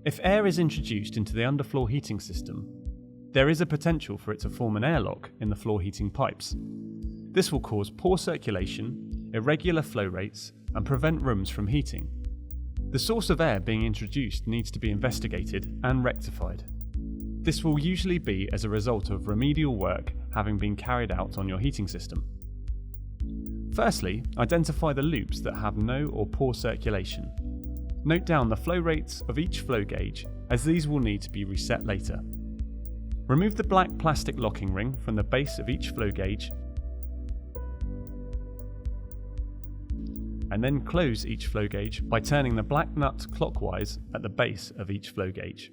If air is introduced into the underfloor heating system, there is a potential for it to form an airlock in the floor heating pipes. This will cause poor circulation, irregular flow rates, and prevent rooms from heating. The source of air being introduced needs to be investigated and rectified. This will usually be as a result of remedial work having been carried out on your heating system. Firstly, identify the loops that have no or poor circulation. Note down the flow rates of each flow gauge, as these will need to be reset later. Remove the black plastic locking ring from the base of each flow gauge, and then close each flow gauge by turning the black nut clockwise at the base of each flow gauge.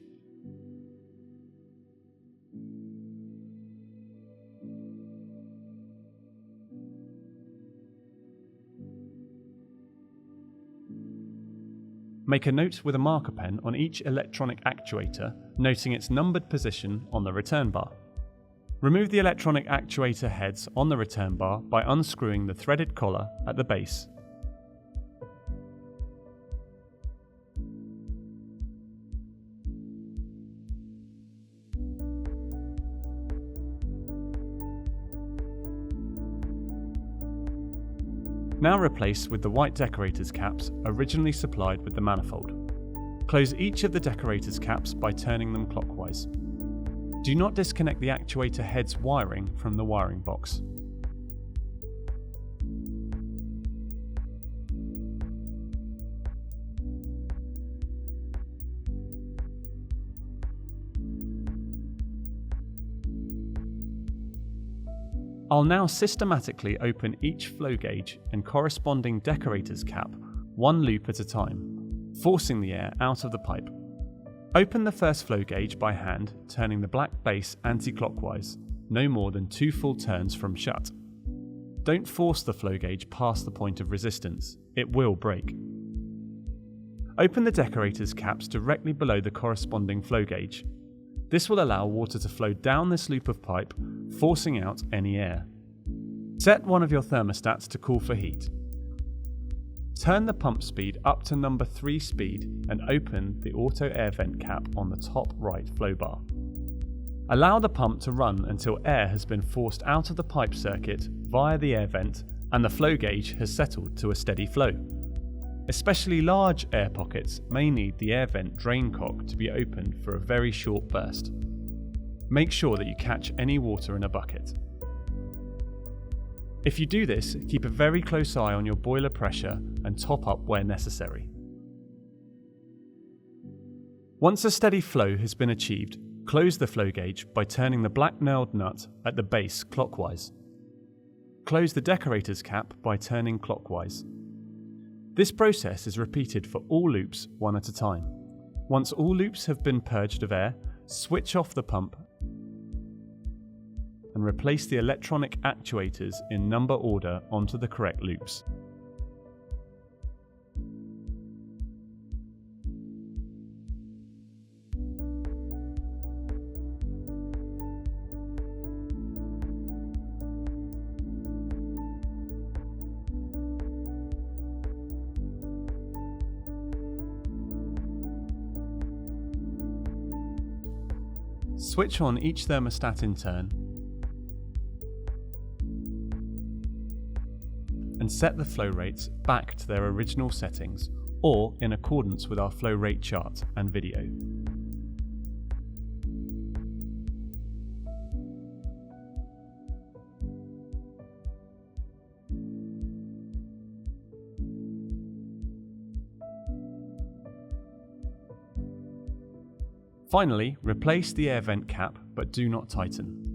Make a note with a marker pen on each electronic actuator, noting its numbered position on the return bar. Remove the electronic actuator heads on the return bar by unscrewing the threaded collar at the base. Now replace with the white decorator's caps originally supplied with the manifold. Close each of the decorator's caps by turning them clockwise. Do not disconnect the actuator head's wiring from the wiring box. I'll now systematically open each flow gauge and corresponding decorator's cap one loop at a time, forcing the air out of the pipe. Open the first flow gauge by hand, turning the black base anti-clockwise, no more than 2 full turns from shut. Don't force the flow gauge past the point of resistance, it will break. Open the decorator's caps directly below the corresponding flow gauge. This will allow water to flow down this loop of pipe, forcing out any air. Set one of your thermostats to cool for heat. Turn the pump speed up to number 3 speed and open the auto air vent cap on the top right flow bar. Allow the pump to run until air has been forced out of the pipe circuit via the air vent and the flow gauge has settled to a steady flow. Especially large air pockets may need the air vent drain cock to be opened for a very short burst. Make sure that you catch any water in a bucket. If you do this, keep a very close eye on your boiler pressure and top up where necessary. Once a steady flow has been achieved, close the flow gauge by turning the black knurled nut at the base clockwise. Close the decorator's cap by turning clockwise. This process is repeated for all loops one at a time. Once all loops have been purged of air, switch off the pump and replace the electronic actuators in number order onto the correct loops. Switch on each thermostat in turn and set the flow rates back to their original settings or in accordance with our flow rate chart and video. Finally, replace the air vent cap but do not tighten.